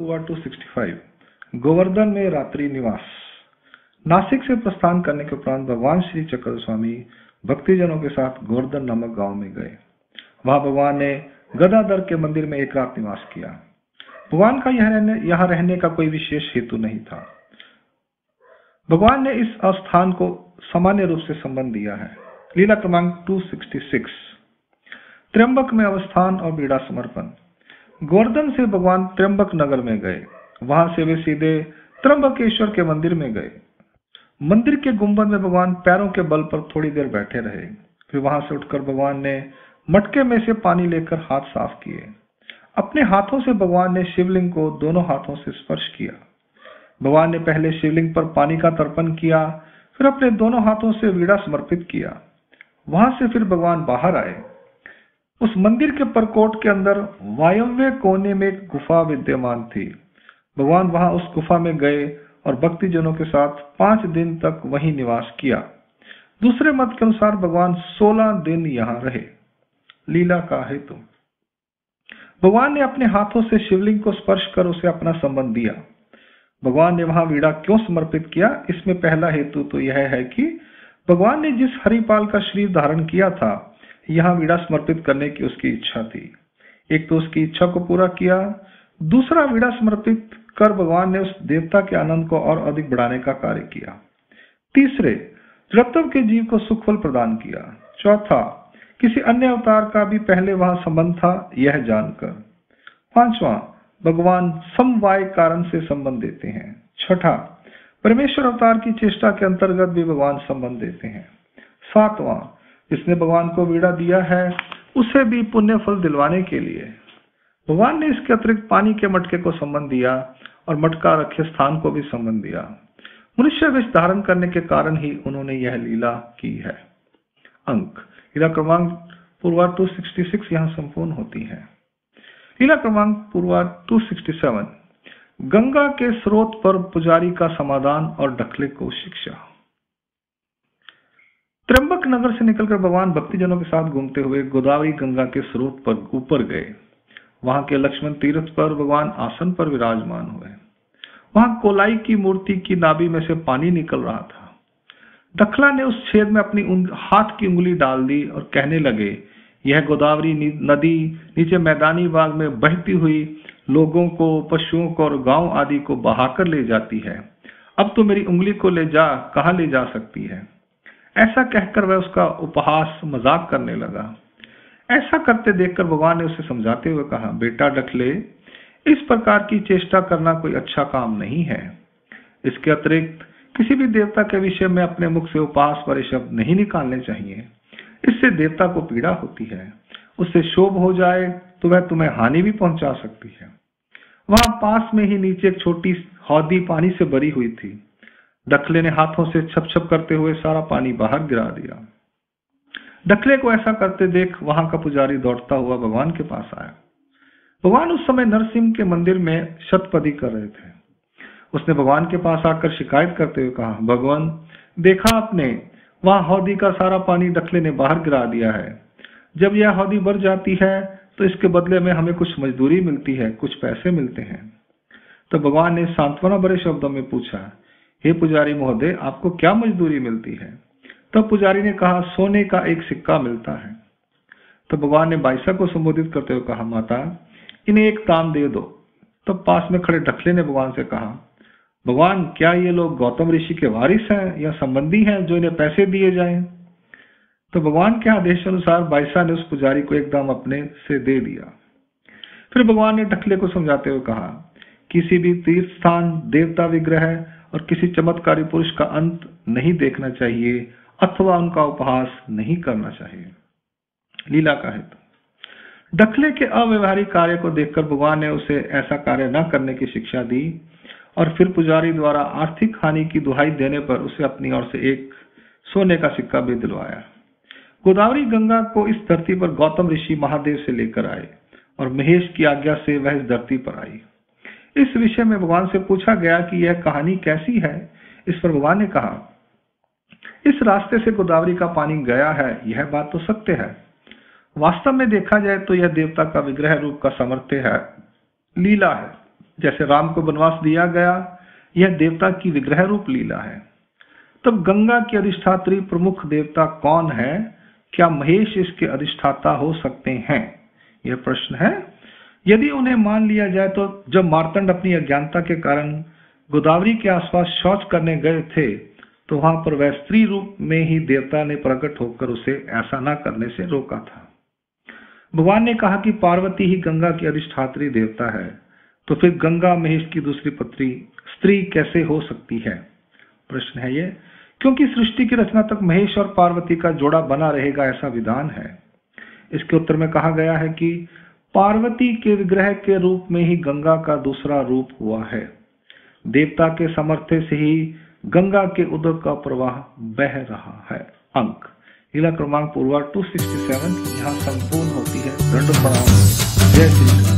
पूर्वा 265 गोवर्धन में रात्रि निवास। नासिक से प्रस्थान करने के उपरांत भगवान श्री चक्र स्वामी भक्तिजनों के साथ गोवर्धन नामक गांव में गए। वहां भगवान ने गदाधर के मंदिर में एक रात निवास किया। भगवान का यहाँ रहने का कोई विशेष हेतु नहीं था। भगवान ने इस स्थान को सामान्य रूप से संबंध दिया है। लीला क्रमांक 266 त्र्यंबक में अवस्थान और बीड़ा समर्पण। गोवर्धन से भगवान त्र्यंबक नगर में गए। वहां से वे सीधे त्र्यंबकेश्वर के मंदिर में गए। मंदिर के गुंबद में भगवान पैरों के बल पर थोड़ी देर बैठे रहे। फिर वहां से उठकर भगवान ने मटके में से पानी लेकर हाथ साफ किए। अपने हाथों से भगवान ने शिवलिंग को दोनों हाथों से स्पर्श किया। भगवान ने पहले शिवलिंग पर पानी का तर्पण किया, फिर अपने दोनों हाथों से वीड़ा समर्पित किया। वहां से फिर भगवान बाहर आए। उस मंदिर के परकोट के अंदर वायव्य कोने में एक गुफा विद्यमान थी। भगवान वहां उस गुफा में गए और भक्तिजनों के साथ 5 दिन तक वहीं निवास किया। दूसरे मत के अनुसार भगवान 16 दिन यहाँ रहे। लीला का हेतु। भगवान ने अपने हाथों से शिवलिंग को स्पर्श कर उसे अपना संबंध दिया। भगवान ने वहां वीड़ा क्यों समर्पित किया? इसमें पहला हेतु तो यह है कि भगवान ने जिस हरिपाल का शरीर धारण किया था, यहाँ वीड़ा समर्पित करने की उसकी इच्छा थी। एक तो उसकी इच्छा को पूरा किया, दूसरा वीड़ा समर्पित कर भगवान ने उस देवता के आनंद को और अधिक बढ़ाने का कार्य किया। तीसरे, जड़त्व के जीव को सुखफल प्रदान किया। चौथा, किसी अन्य अवतार का भी पहले वहां संबंध था, यह जानकर। पांचवा, भगवान समवाय कारण से संबंध देते हैं। छठा, परमेश्वर अवतार की चेष्टा के अंतर्गत भी भगवान संबंध देते हैं। सातवां, जिसने भगवान को वीड़ा दिया है उसे भी पुण्य फल दिलवाने के लिए भगवान ने इसके अतिरिक्त पानी के मटके को संबंध दिया और मटका रखे स्थान को भी संबंध दिया। मनुष्य वेश धारण करने के कारण ही उन्होंने यह लीला की है। अंक लीला क्रमांक पूर्वा 266 यहाँ संपूर्ण होती है। लीला क्रमांक पूर्वा 267 गंगा के स्रोत पर पुजारी का समाधान और डखले को शिक्षा। त्र्यंबक नगर से निकलकर भगवान भक्तिजनों के साथ घूमते हुए गोदावरी गंगा के स्रोत पर ऊपर गए। वहां के लक्ष्मण तीर्थ पर भगवान आसन पर विराजमान हुए। वहां कोलाई की मूर्ति की नाभि में से पानी निकल रहा था। डखला ने उस छेद में अपनी हाथ की उंगली डाल दी और कहने लगे, यह गोदावरी नदी नीचे मैदानी भाग में बहती हुई लोगों को, पशुओं को और गांव आदि को बहाकर ले जाती है। अब तो मेरी उंगली को ले जा, कहां ले जा सकती है? ऐसा कहकर वह उसका उपहास मजाक करने लगा। ऐसा करते देखकर भगवान ने उसे समझाते हुए कहा, बेटा डखले, इस प्रकार की चेष्टा करना कोई अच्छा काम नहीं है। इसके अतिरिक्त किसी भी देवता के विषय में अपने मुख से उपहास वाले शब्द नहीं निकालने चाहिए। इससे देवता को पीड़ा होती है। उससे शोभ हो जाए तो वह तुम्हें हानि भी पहुंचा सकती है। वहां पास में ही नीचे एक छोटी हौदी पानी से भरी हुई थी। डखले ने हाथों से छप छप करते हुए सारा पानी बाहर गिरा दिया। डखले को ऐसा करते देख वहां का पुजारी दौड़ता हुआ भगवान के पास आया। भगवान उस समय नरसिंह के मंदिर में शतपदी कर रहे थे। उसने भगवान के पास आकर शिकायत करते हुए कहा, भगवान, देखा आपने, वहां हौदी का सारा पानी डखले ने बाहर गिरा दिया है। जब यह हौदी भर जाती है तो इसके बदले में हमें कुछ मजदूरी मिलती है, कुछ पैसे मिलते हैं। तो भगवान ने सांत्वना भरे शब्दों में पूछा, हे पुजारी महोदय, आपको क्या मजदूरी मिलती है? तब पुजारी ने कहा, सोने का एक सिक्का मिलता है। तो भगवान ने बाईसा को संबोधित करते हुए कहा, माता, इन्हें एक दान दे दो। तब पास में खड़े डखले ने भगवान से कहा, भगवान, क्या ये लोग गौतम ऋषि के वारिस हैं या संबंधी हैं जो इन्हें पैसे दिए जाएं? तो भगवान के आदेश अनुसार बाईसा ने उस पुजारी को एक दाम अपने से दे दिया। फिर भगवान ने डखले को समझाते हुए कहा, किसी भी तीर्थ स्थान, देवता विग्रह और किसी चमत्कारी पुरुष का अंत नहीं देखना चाहिए अथवा उनका उपहास नहीं करना चाहिए। लीला का हेतु। डखले के अव्यवहारिक कार्य को देखकर भगवान ने उसे ऐसा कार्य न करने की शिक्षा दी और फिर पुजारी द्वारा आर्थिक हानि की दुहाई देने पर उसे अपनी ओर से एक सोने का सिक्का भी दिलवाया। गोदावरी गंगा को इस धरती पर गौतम ऋषि महादेव से लेकर आए और महेश की आज्ञा से वह इस धरती पर आई। इस विषय में भगवान से पूछा गया कि यह कहानी कैसी है। इस पर भगवान ने कहा, इस रास्ते से गोदावरी का पानी गया है, यह बात तो सत्य है। वास्तव में देखा जाए तो यह देवता का विग्रह रूप का सामर्थ्य है, लीला है। जैसे राम को वनवास दिया गया, यह देवता की विग्रह रूप लीला है। तब गंगा की अधिष्ठात्री प्रमुख देवता कौन है? क्या महेश इसके अधिष्ठाता हो सकते हैं? यह प्रश्न है। यदि उन्हें मान लिया जाए तो जब मार्तंड अपनी अज्ञानता के कारण गोदावरी के आसपास शौच करने गए थे तो वहां पर वह स्त्री रूप में ही देवता ने प्रकट होकर उसे ऐसा ना करने से रोका था। भगवान ने कहा कि पार्वती ही गंगा की अधिष्ठात्री देवता है, तो फिर गंगा महेश की दूसरी पत्नी स्त्री कैसे हो सकती है? प्रश्न है ये। क्योंकि सृष्टि की रचना तक महेश और पार्वती का जोड़ा बना रहेगा ऐसा विधान है। इसके उत्तर में कहा गया है कि पार्वती के विग्रह के रूप में ही गंगा का दूसरा रूप हुआ है। देवता के सामर्थ्य से ही गंगा के उदर का प्रवाह बह रहा है। अंक लीला क्रमांक पूर्वा 267 यहाँ संपूर्ण होती है। दंड प्रणाम। जय श्री कृष्ण।